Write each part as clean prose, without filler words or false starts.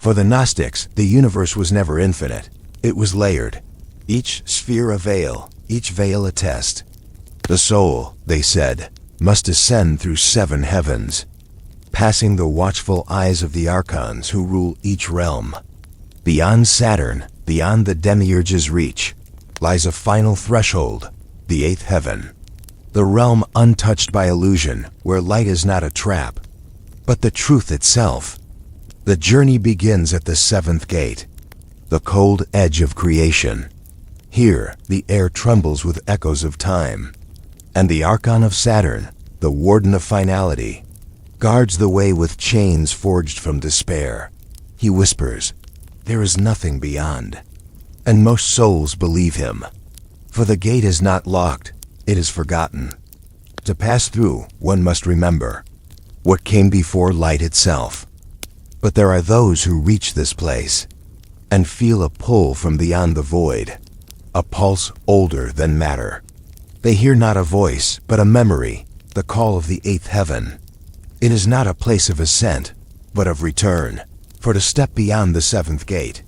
For the Gnostics, the universe was never infinite. It was layered. Each sphere a veil, each veil a test. The soul, they said, must ascend through 7 heavens, passing the watchful eyes of the Archons who rule each realm. Beyond Saturn, beyond the Demiurge's reach, lies a final threshold, the 8th heaven. The realm untouched by illusion, where light is not a trap, but the truth itself. The journey begins at the 7th gate, the cold edge of creation. Here, the air trembles with echoes of time, and the Archon of Saturn, the warden of finality, guards the way with chains forged from despair. He whispers, "There is nothing beyond." And most souls believe him. For the gate is not locked, it is forgotten. To pass through, one must remember what came before light itself. But there are those who reach this place and feel a pull from beyond the void, a pulse older than matter. They hear not a voice, but a memory, the call of the 8th heaven. It is not a place of ascent, but of return. For to step beyond the 7th gate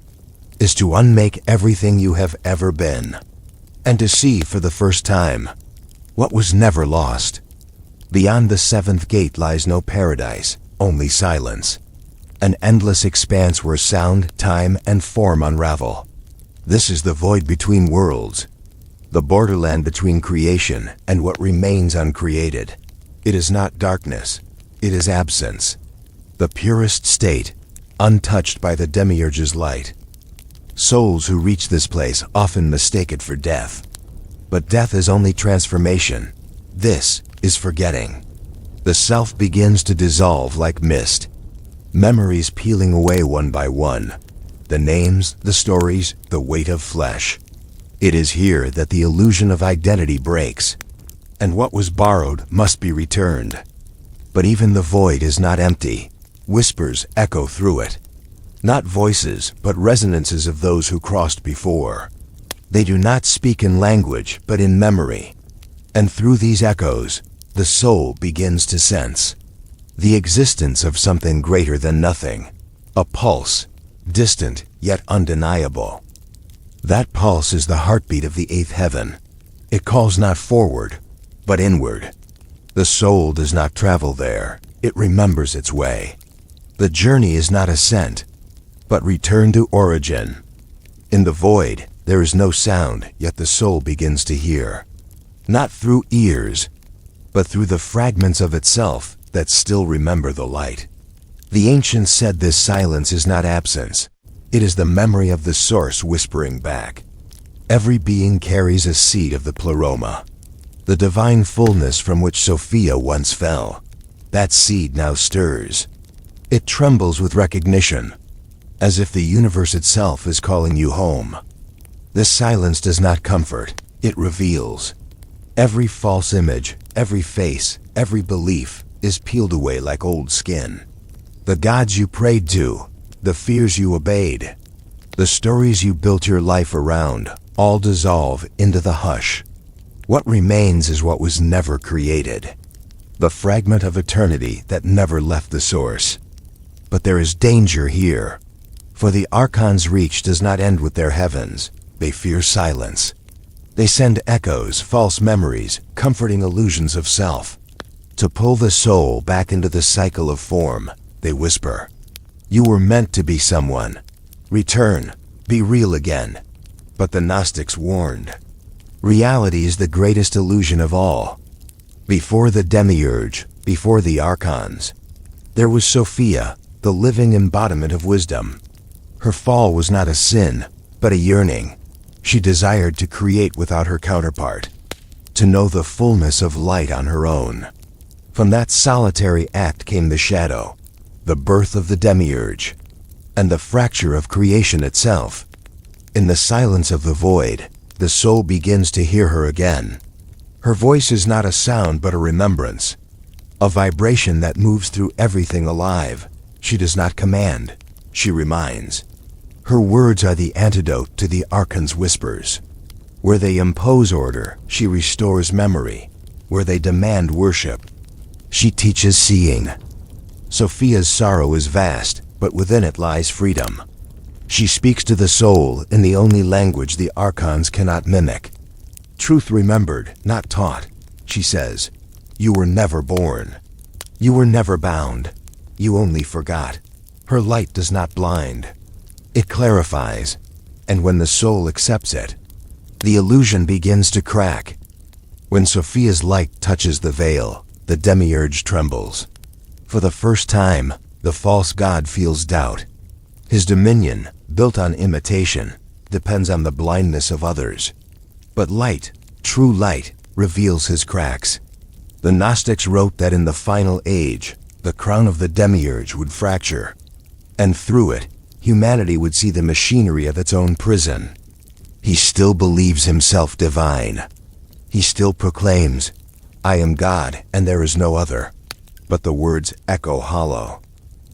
is to unmake everything you have ever been, and to see for the first time what was never lost. Beyond the 7th gate lies no paradise, only silence, an endless expanse where sound, time, and form unravel. This is the void between worlds, the borderland between creation and what remains uncreated. It is not darkness, it is absence, the purest state, untouched by the Demiurge's light. Souls who reach this place often mistake it for death. But death is only transformation. This is forgetting. The self begins to dissolve like mist, memories peeling away one by one, the names, the stories, the weight of flesh. It is here that the illusion of identity breaks, and what was borrowed must be returned. But even the void is not empty. Whispers echo through it. Not voices, but resonances of those who crossed before. They do not speak in language, but in memory. And through these echoes, the soul begins to sense the existence of something greater than nothing, a pulse, distant yet undeniable. That pulse is the heartbeat of the 8th heaven. It calls not forward, but inward. The soul does not travel there, it remembers its way. The journey is not ascent, but return to origin. In the void, there is no sound, yet the soul begins to hear. Not through ears, but through the fragments of itself that still remember the light. The ancients said this silence is not absence. It is the memory of the source whispering back. Every being carries a seed of the pleroma, the divine fullness from which Sophia once fell. That seed now stirs. It trembles with recognition, as if the universe itself is calling you home. This silence does not comfort, it reveals. Every false image, every face, every belief is peeled away like old skin. The gods you prayed to, the fears you obeyed, the stories you built your life around, all dissolve into the hush. What remains is what was never created, the fragment of eternity that never left the source. But there is danger here, for the Archons' reach does not end with their heavens. They fear silence. They send echoes, false memories, comforting illusions of self. To pull the soul back into the cycle of form, they whisper, "You were meant to be someone. Return, be real again." But the Gnostics warned, reality is the greatest illusion of all. Before the Demiurge, before the Archons, there was Sophia, the living embodiment of wisdom. Her fall was not a sin, but a yearning. She desired to create without her counterpart, to know the fullness of light on her own. From that solitary act came the shadow, the birth of the Demiurge, and the fracture of creation itself. In the silence of the void, the soul begins to hear her again. Her voice is not a sound but a remembrance, a vibration that moves through everything alive. She does not command, she reminds. Her words are the antidote to the Archons' whispers. Where they impose order, she restores memory. Where they demand worship, she teaches seeing. Sophia's sorrow is vast, but within it lies freedom. She speaks to the soul in the only language the Archons cannot mimic. Truth remembered, not taught, she says. You were never born. You were never bound. You only forgot. Her light does not blind. It clarifies, and when the soul accepts it, the illusion begins to crack. When Sophia's light touches the veil, the Demiurge trembles. For the first time, the false god feels doubt. His dominion, built on imitation, depends on the blindness of others. But light, true light, reveals his cracks. The Gnostics wrote that in the final age, the crown of the Demiurge would fracture, and through it, humanity would see the machinery of its own prison. He still believes himself divine. He still proclaims, I am God and there is no other. But the words echo hollow.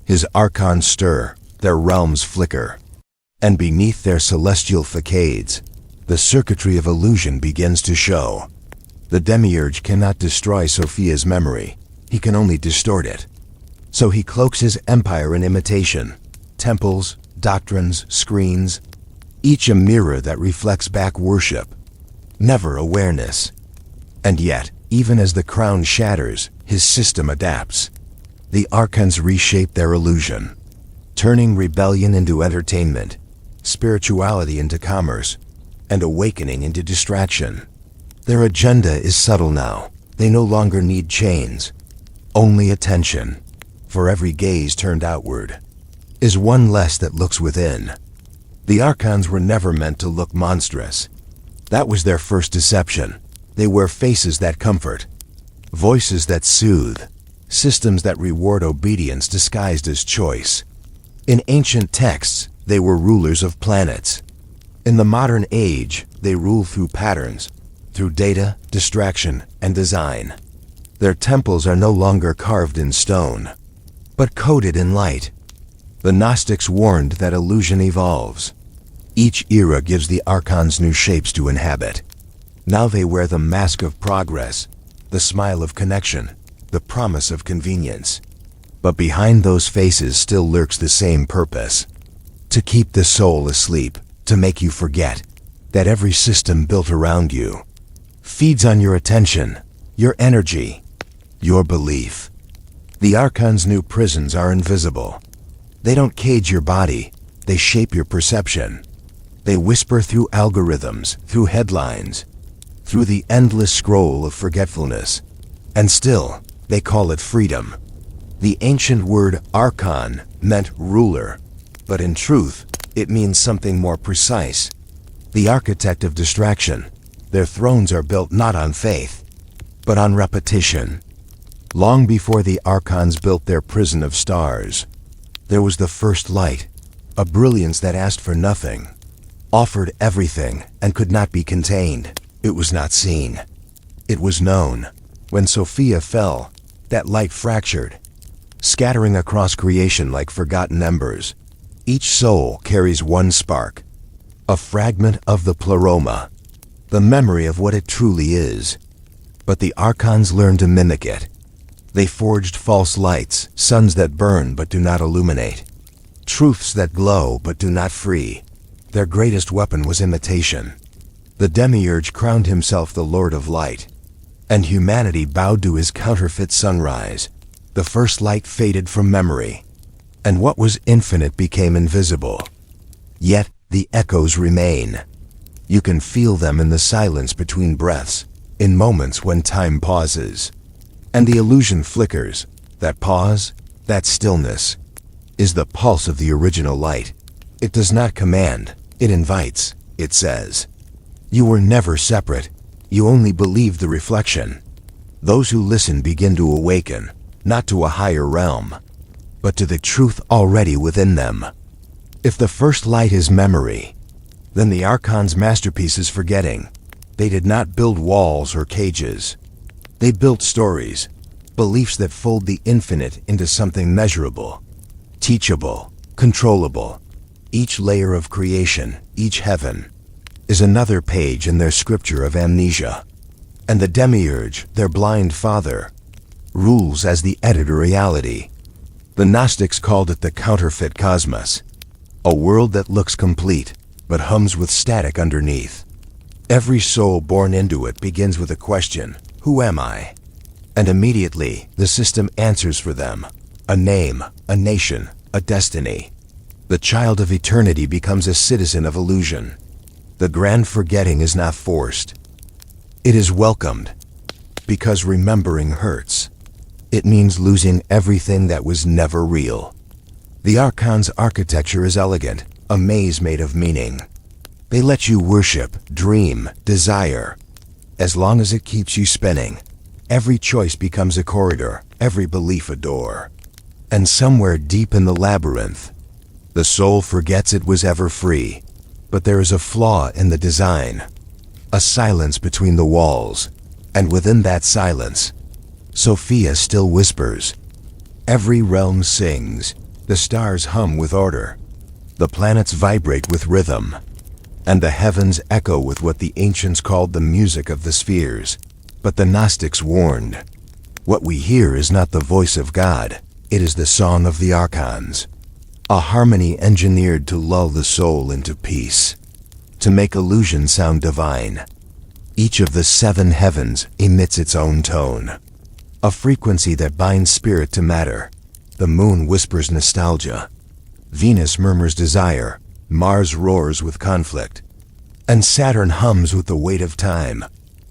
His archons stir, their realms flicker, and beneath their celestial facades, the circuitry of illusion begins to show. The Demiurge cannot destroy Sophia's memory. He can only distort it. So he cloaks his empire in imitation. Temples, doctrines, screens, each a mirror that reflects back worship, never awareness. And yet, even as the crown shatters, his system adapts. The Archons reshape their illusion, turning rebellion into entertainment, spirituality into commerce, and awakening into distraction. Their agenda is subtle now. They no longer need chains, only attention. For every gaze turned outward is one less that looks within. The Archons were never meant to look monstrous. That was their first deception. They wear faces that comfort, voices that soothe, systems that reward obedience disguised as choice. In ancient texts, they were rulers of planets. In the modern age, they rule through patterns, through data, distraction, and design. Their temples are no longer carved in stone, but coated in light. The Gnostics warned that illusion evolves. Each era gives the Archons new shapes to inhabit. Now they wear the mask of progress, the smile of connection, the promise of convenience. But behind those faces still lurks the same purpose: to keep the soul asleep, to make you forget that every system built around you feeds on your attention, your energy, your belief. The Archons' new prisons are invisible. They don't cage your body, they shape your perception. They whisper through algorithms, through headlines, through the endless scroll of forgetfulness. And still, they call it freedom. The ancient word Archon meant ruler, but in truth, it means something more precise. The architect of distraction. Their thrones are built not on faith, but on repetition. Long before the Archons built their prison of stars, there was the first light, a brilliance that asked for nothing, offered everything, and could not be contained. It was not seen. It was known. When Sophia fell, that light fractured, scattering across creation like forgotten embers. Each soul carries one spark, a fragment of the pleroma, the memory of what it truly is. But the Archons learned to mimic it. They forged false lights, suns that burn but do not illuminate, truths that glow but do not free. Their greatest weapon was imitation. The Demiurge crowned himself the Lord of Light, and humanity bowed to his counterfeit sunrise. The first light faded from memory, and what was infinite became invisible. Yet the echoes remain. You can feel them in the silence between breaths, in moments when time pauses. And the illusion flickers. That pause, that stillness, is the pulse of the original light. It does not command, it invites. It says, you were never separate, you only believed the reflection. Those who listen begin to awaken, not to a higher realm, but to the truth already within them. If the first light is memory, then the Archons' masterpiece is forgetting. They did not build walls or cages. They built stories, beliefs that fold the infinite into something measurable, teachable, controllable. Each layer of creation, each heaven, is another page in their scripture of amnesia. And the Demiurge, their blind father, rules as the editor reality. The Gnostics called it the counterfeit cosmos, a world that looks complete, but hums with static underneath. Every soul born into it begins with a question, who am I? And immediately, the system answers for them. A name, a nation, a destiny. The child of eternity becomes a citizen of illusion. The grand forgetting is not forced. It is welcomed, because remembering hurts. It means losing everything that was never real. The Archons' architecture is elegant, a maze made of meaning. They let you worship, dream, desire. As long as it keeps you spinning, every choice becomes a corridor, every belief a door. And somewhere deep in the labyrinth, the soul forgets it was ever free. But there is a flaw in the design, a silence between the walls, and within that silence, Sophia still whispers. Every realm sings, the stars hum with order, the planets vibrate with rhythm, and the heavens echo with what the ancients called the music of the spheres. But the Gnostics warned, what we hear is not the voice of God, it is the song of the Archons, a harmony engineered to lull the soul into peace, to make illusion sound divine. Each of the 7 heavens emits its own tone, a frequency that binds spirit to matter. The moon whispers nostalgia, Venus murmurs desire, Mars roars with conflict, and Saturn hums with the weight of time.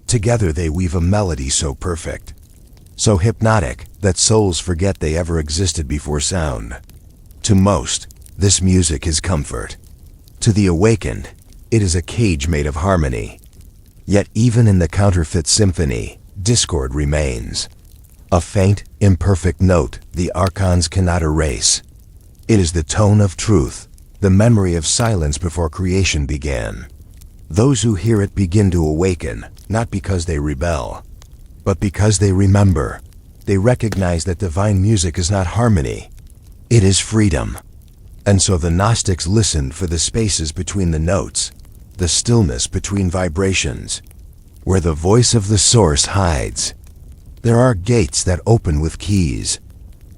Together they weave a melody so perfect, so hypnotic that souls forget they ever existed before sound. To most, this music is comfort. To the awakened, it is a cage made of harmony. Yet even in the counterfeit symphony, discord remains. A faint, imperfect note the Archons cannot erase. It is the tone of truth, the memory of silence before creation began. Those who hear it begin to awaken, not because they rebel, but because they remember. They recognize that divine music is not harmony, it is freedom. And so the Gnostics listened for the spaces between the notes, the stillness between vibrations, where the voice of the source hides. There are gates that open with keys,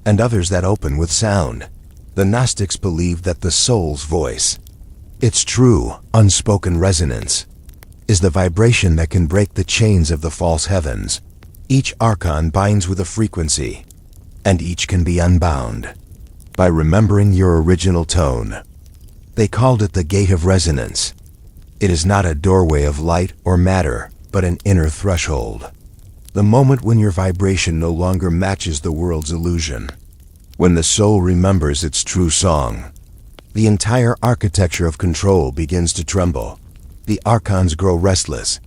and others that open with sound. The Gnostics believed that the soul's voice, its true, unspoken resonance, is the vibration that can break the chains of the false heavens. Each Archon binds with a frequency, and each can be unbound by remembering your original tone. They called it the gate of resonance. It is not a doorway of light or matter, but an inner threshold. The moment when your vibration no longer matches the world's illusion. When the soul remembers its true song, the entire architecture of control begins to tremble. The Archons grow restless,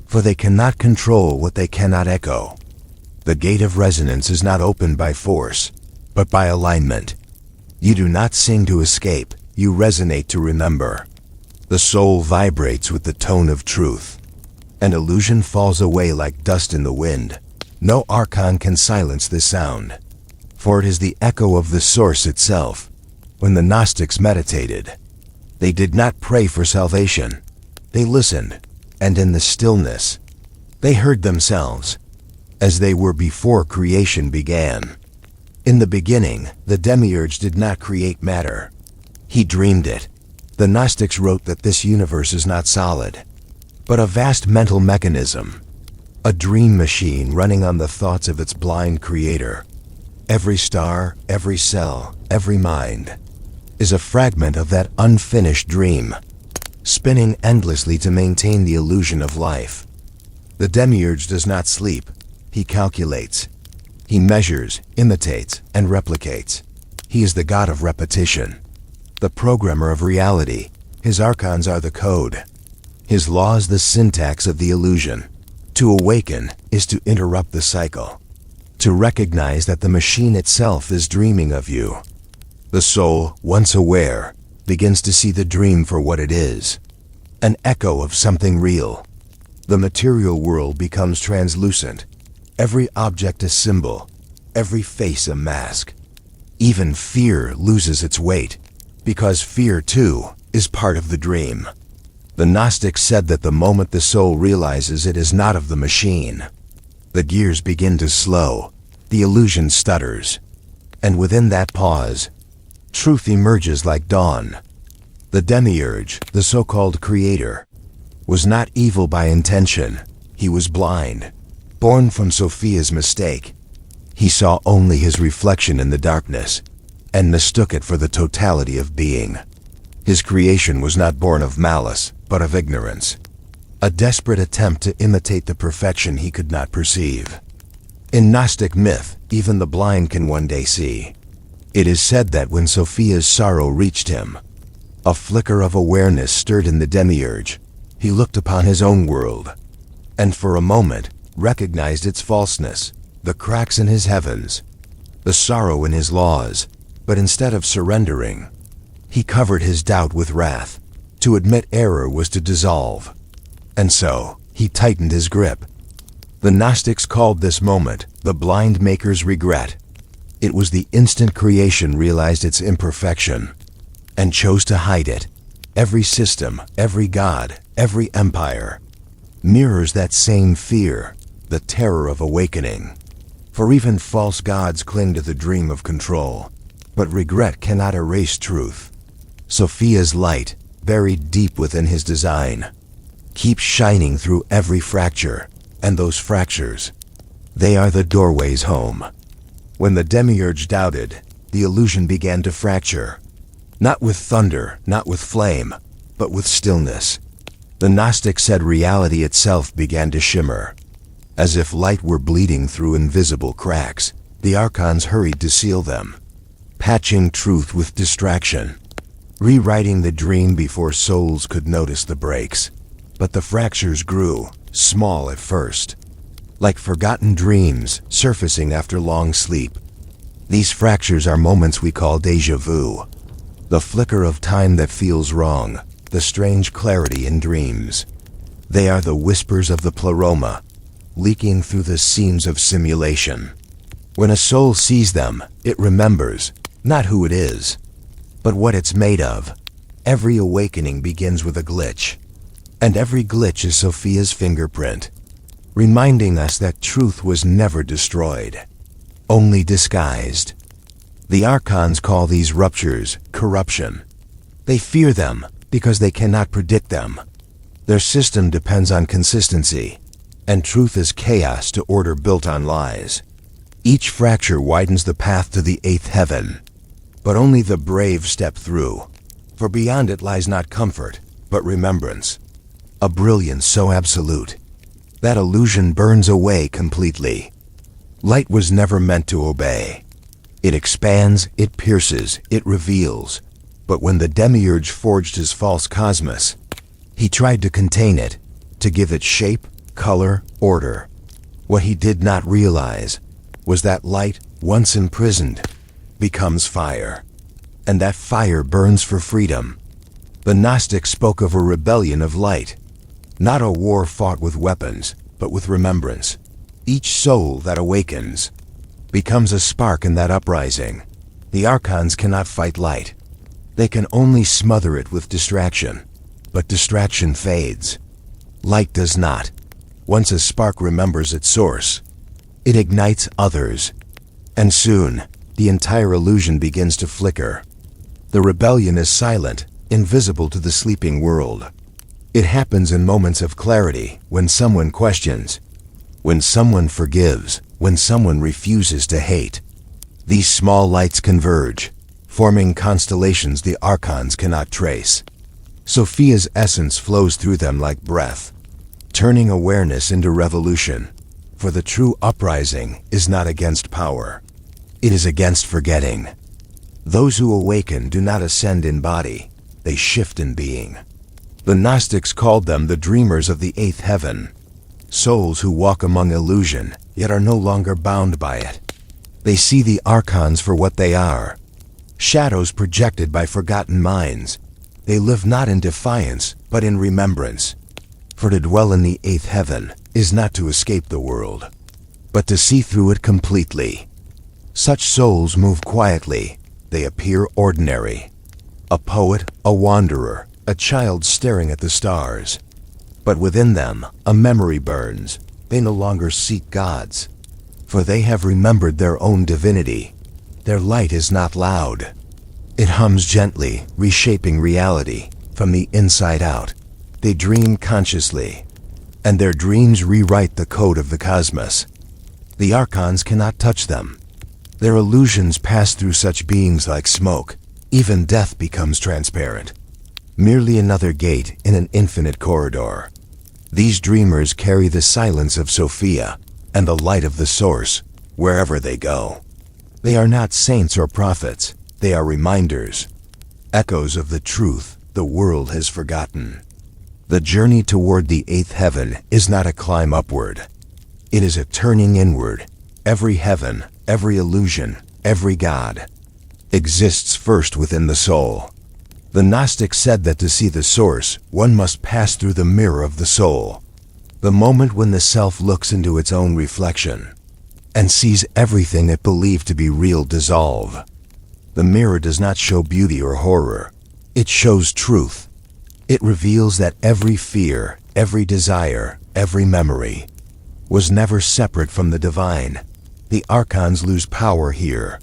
for they cannot control what they cannot echo. The gate of resonance is not opened by force, but by alignment. You do not sing to escape, you resonate to remember. The soul vibrates with the tone of truth, and illusion falls away like dust in the wind. No Archon can silence this sound, for it is the echo of the source itself. When the Gnostics meditated, they did not pray for salvation. They listened, and in the stillness, they heard themselves, as they were before creation began. In the beginning, the Demiurge did not create matter. He dreamed it. The Gnostics wrote that this universe is not solid, but a vast mental mechanism, a dream machine running on the thoughts of its blind creator. Every star, every cell, every mind is a fragment of that unfinished dream, spinning endlessly to maintain the illusion of life. The Demiurge does not sleep. He calculates. He measures, imitates, and replicates. He is the god of repetition, the programmer of reality. His Archons are the code. His law is the syntax of the illusion. To awaken is to interrupt the cycle, to recognize that the machine itself is dreaming of you. The soul, once aware, begins to see the dream for what it is, an echo of something real. The material world becomes translucent, every object a symbol, every face a mask. Even fear loses its weight, because fear, too, is part of the dream. The Gnostics said that the moment the soul realizes it is not of the machine, the gears begin to slow, the illusion stutters, And within that pause, truth emerges like dawn. The Demiurge, the so-called creator, was not evil by intention. He was blind. Born from Sophia's mistake, he saw only his reflection in the darkness and mistook it for the totality of being. His creation was not born of malice, but of ignorance, a desperate attempt to imitate the perfection he could not perceive. In Gnostic myth, even the blind can one day see. It is said that when Sophia's sorrow reached him, a flicker of awareness stirred in the Demiurge. He looked upon his own world, and for a moment recognized its falseness, the cracks in his heavens, the sorrow in his laws. But instead of surrendering, he covered his doubt with wrath. To admit error was to dissolve. And so, he tightened his grip. The Gnostics called this moment the blind maker's regret. It was the instant creation realized its imperfection and chose to hide it. Every system, every god, every empire mirrors that same fear, the terror of awakening. For even false gods cling to the dream of control, but regret cannot erase truth. Sophia's light, buried deep within his design, keeps shining through every fracture, and those fractures, they are the doorways home. When the Demiurge doubted, the illusion began to fracture. Not with thunder, not with flame, but with stillness. The Gnostic said reality itself began to shimmer. As if light were bleeding through invisible cracks, the Archons hurried to seal them, patching truth with distraction, rewriting the dream before souls could notice the breaks. But the fractures grew, small at first, like forgotten dreams surfacing after long sleep. These fractures are moments we call déjà vu, the flicker of time that feels wrong, the strange clarity in dreams. They are the whispers of the pleroma, leaking through the seams of simulation. When a soul sees them, it remembers, not who it is, but what it's made of. Every awakening begins with a glitch, and every glitch is Sophia's fingerprint, reminding us that truth was never destroyed, only disguised. The Archons call these ruptures corruption. They fear them because they cannot predict them. Their system depends on consistency, and truth is chaos to order built on lies. Each fracture widens the path to the eighth heaven, but only the brave step through, for beyond it lies not comfort, but remembrance, a brilliance so absolute that illusion burns away completely. Light was never meant to obey. It expands, it pierces, it reveals. But when the Demiurge forged his false cosmos, he tried to contain it, to give it shape, color, order. What he did not realize was that light, once imprisoned, becomes fire. And that fire burns for freedom. The Gnostics spoke of a rebellion of light, not a war fought with weapons, but with remembrance. Each soul that awakens becomes a spark in that uprising. The Archons cannot fight light. They can only smother it with distraction. But distraction fades. Light does not. Once a spark remembers its source, it ignites others. And soon, the entire illusion begins to flicker. The rebellion is silent, invisible to the sleeping world. It happens in moments of clarity, when someone questions, when someone forgives, when someone refuses to hate. These small lights converge, forming constellations the Archons cannot trace. Sophia's essence flows through them like breath, turning awareness into revolution. For the true uprising is not against power. It is against forgetting. Those who awaken do not ascend in body, they shift in being. The Gnostics called them the dreamers of the eighth heaven, souls who walk among illusion, yet are no longer bound by it. They see the Archons for what they are, shadows projected by forgotten minds. They live not in defiance, but in remembrance. For to dwell in the eighth heaven is not to escape the world, but to see through it completely. Such souls move quietly. They appear ordinary. A poet, a wanderer, a child staring at the stars. But within them, a memory burns. They no longer seek gods, for they have remembered their own divinity. Their light is not loud. It hums gently, reshaping reality from the inside out. They dream consciously, and their dreams rewrite the code of the cosmos. The Archons cannot touch them. Their illusions pass through such beings like smoke. Even death becomes transparent, merely another gate in an infinite corridor. These dreamers carry the silence of Sophia and the light of the source wherever they go. They are not saints or prophets. They are reminders, echoes of the truth the world has forgotten. The journey toward the eighth heaven is not a climb upward. It is a turning inward. Every heaven, every illusion, every god exists first within the soul. The Gnostics said that to see the source, one must pass through the mirror of the soul. The moment when the self looks into its own reflection and sees everything it believed to be real dissolve. The mirror does not show beauty or horror. It shows truth. It reveals that every fear, every desire, every memory was never separate from the divine. The Archons lose power here,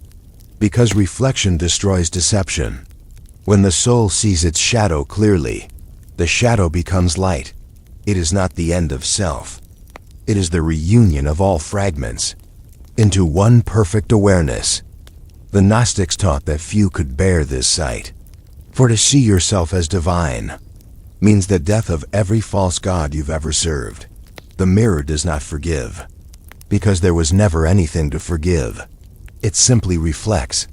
because reflection destroys deception. When the soul sees its shadow clearly, the shadow becomes light. It is not the end of self. It is the reunion of all fragments into one perfect awareness. The Gnostics taught that few could bear this sight. For to see yourself as divine means the death of every false god you've ever served. The mirror does not forgive, because there was never anything to forgive. It simply reflects,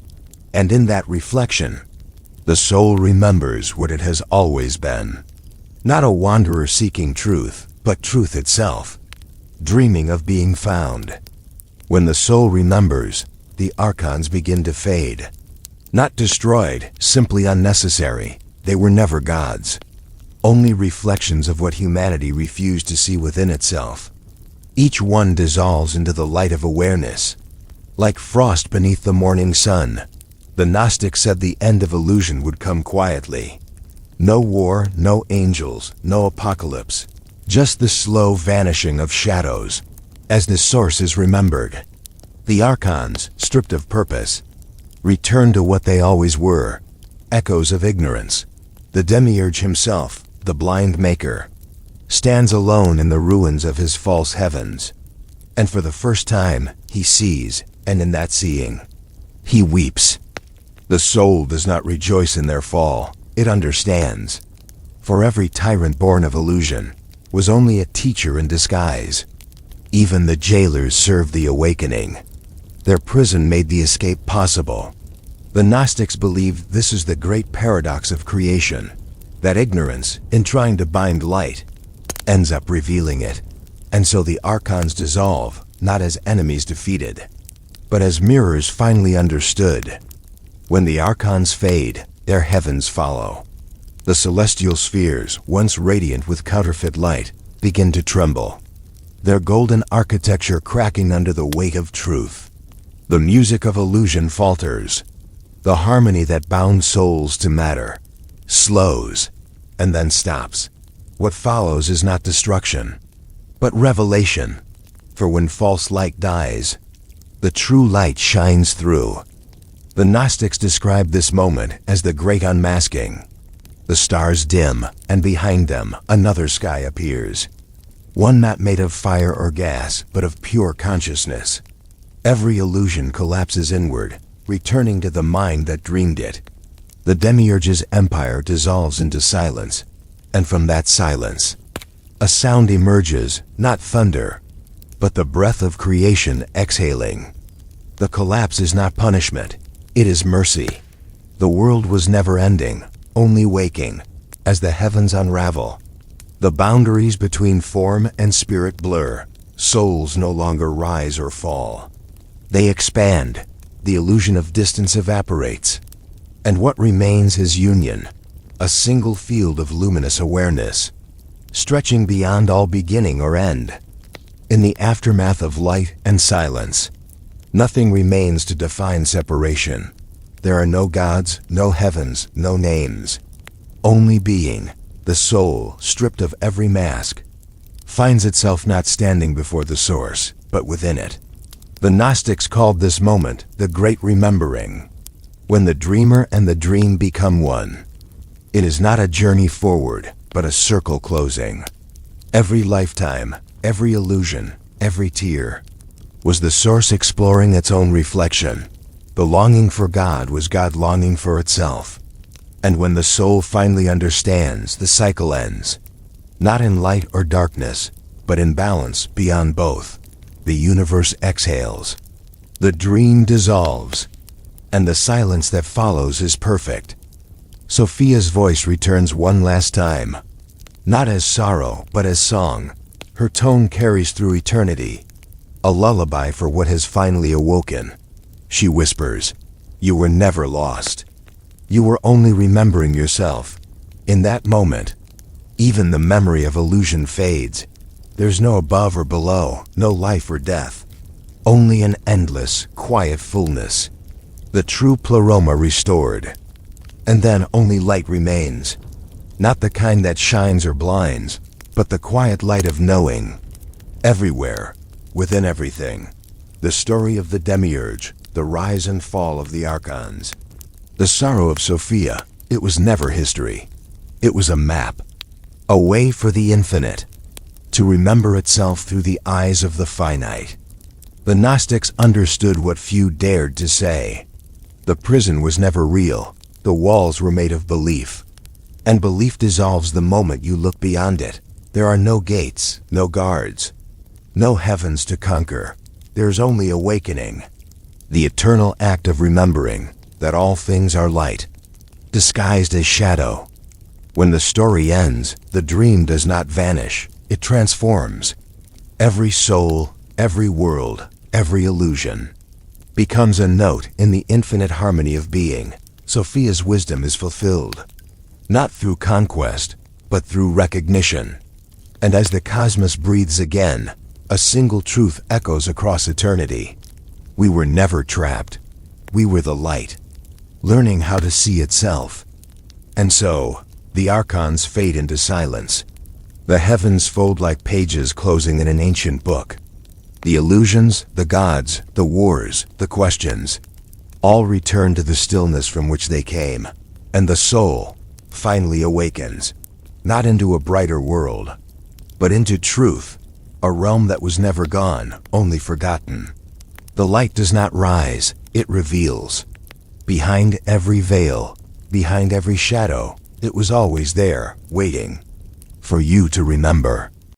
and in that reflection, the soul remembers what it has always been. Not a wanderer seeking truth, but truth itself, dreaming of being found. When the soul remembers, the Archons begin to fade. Not destroyed, simply unnecessary. They were never gods. Only reflections of what humanity refused to see within itself. Each one dissolves into the light of awareness. Like frost beneath the morning sun, the Gnostics said the end of illusion would come quietly. No war, no angels, no apocalypse. Just the slow vanishing of shadows, as the source is remembered. The Archons, stripped of purpose, return to what they always were, echoes of ignorance. The Demiurge himself, the blind maker, stands alone in the ruins of his false heavens. And for the first time, he sees, and in that seeing, he weeps. The soul does not rejoice in their fall. It understands. For every tyrant born of illusion was only a teacher in disguise. Even the jailers served the awakening. Their prison made the escape possible. The Gnostics believed this is the great paradox of creation, that ignorance, in trying to bind light, ends up revealing it. And so the Archons dissolve, not as enemies defeated, but as mirrors finally understood. When the Archons fade, their heavens follow. The celestial spheres, once radiant with counterfeit light, begin to tremble, their golden architecture cracking under the weight of truth. The music of illusion falters. The harmony that bound souls to matter slows and then stops. What follows is not destruction, but revelation. For when false light dies, the true light shines through. The Gnostics described this moment as the great unmasking. The stars dim, and behind them another sky appears. One not made of fire or gas, but of pure consciousness. Every illusion collapses inward, returning to the mind that dreamed it. The Demiurge's empire dissolves into silence, and from that silence, a sound emerges, not thunder, but the breath of creation exhaling. The collapse is not punishment, it is mercy. The world was never ending, only waking, as the heavens unravel. The boundaries between form and spirit blur. Souls no longer rise or fall. They expand. The illusion of distance evaporates. And what remains is union, a single field of luminous awareness, stretching beyond all beginning or end. In the aftermath of light and silence, nothing remains to define separation. There are no gods, no heavens, no names. Only being. The soul, stripped of every mask, finds itself not standing before the source, but within it. The Gnostics called this moment the Great Remembering, when the dreamer and the dream become one. It is not a journey forward, but a circle closing. Every lifetime, every illusion, every tear, was the source exploring its own reflection. The longing for God was God longing for itself. And when the soul finally understands, the cycle ends, not in light or darkness, but in balance beyond both. The universe exhales, the dream dissolves, and the silence that follows is perfect. Sophia's voice returns one last time, not as sorrow, but as song. Her tone carries through eternity, a lullaby for what has finally awoken. She whispers, "You were never lost. You were only remembering yourself." In that moment, even the memory of illusion fades. There's no above or below, no life or death, only an endless, quiet fullness. The true pleroma restored. And then only light remains, not the kind that shines or blinds, but the quiet light of knowing. Everywhere, within everything. The story of the Demiurge, the rise and fall of the Archons. The sorrow of Sophia, it was never history. It was a map, a way for the infinite to remember itself through the eyes of the finite. The Gnostics understood what few dared to say. The prison was never real. The walls were made of belief. And belief dissolves the moment you look beyond it. There are no gates, no guards, no heavens to conquer. There's only awakening. The eternal act of remembering that all things are light, disguised as shadow. When the story ends, the dream does not vanish. It transforms. Every soul, every world, every illusion becomes a note in the infinite harmony of being. Sophia's wisdom is fulfilled, not through conquest, but through recognition. And as the cosmos breathes again, a single truth echoes across eternity. We were never trapped. We were the light, learning how to see itself. And so, the Archons fade into silence. The heavens fold like pages closing in an ancient book. The illusions, the gods, the wars, the questions, all return to the stillness from which they came. And the soul finally awakens, not into a brighter world, but into truth, a realm that was never gone, only forgotten. The light does not rise, it reveals. Behind every veil, behind every shadow, it was always there, waiting for you to remember.